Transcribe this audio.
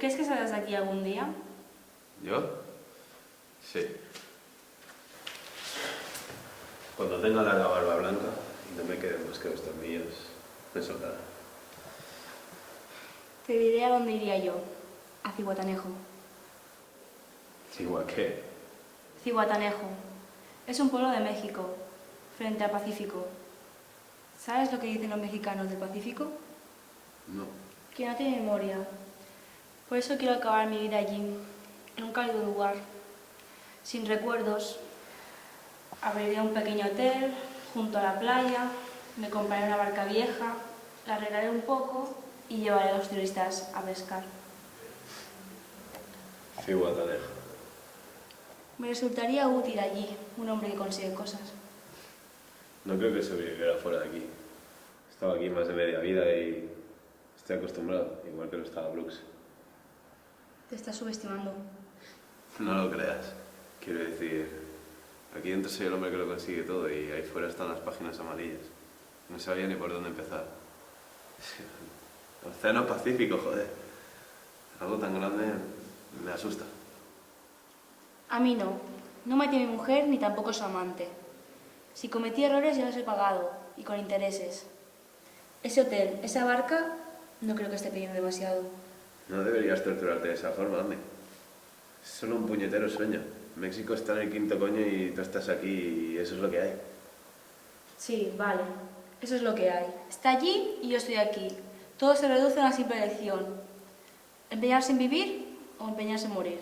¿Crees que saldrás de aquí algún día? ¿Yo? Sí. Cuando tenga la barba blanca y no me queden más que los tornillos, me soltará. Te diré a dónde iría yo. A Cihuatanejo. Igual que... Cihuatanejo. Es un pueblo de México, frente al Pacífico. ¿Sabes lo que dicen los mexicanos del Pacífico? No. Que no tiene memoria. Por eso quiero acabar mi vida allí, en un cálido lugar, sin recuerdos. Abriría un pequeño hotel junto a la playa, me compraré una barca vieja, la arreglaré un poco y llevaré a los turistas a pescar. Cihuatanejo. Me resultaría útil allí, un hombre que consigue cosas. No creo que sobreviviera fuera de aquí. He estado aquí más de media vida y estoy acostumbrado, igual que lo estaba Brooks. Te estás subestimando. No lo creas. Quiero decir, aquí dentro soy el hombre que lo consigue todo y ahí fuera están las páginas amarillas. No sabía ni por dónde empezar. El Océano Pacífico, joder. Algo tan grande me asusta. A mí no. No maté a mi mujer ni tampoco su amante. Si cometí errores ya los he pagado, y con intereses. Ese hotel, esa barca, no creo que esté pidiendo demasiado. No deberías torturarte de esa forma, hombre. Es solo un puñetero sueño. México está en el quinto coño y tú estás aquí y eso es lo que hay. Sí, vale. Eso es lo que hay. Está allí y yo estoy aquí. Todo se reduce a una simple elección. ¿Empeñarse en vivir o empeñarse en morir?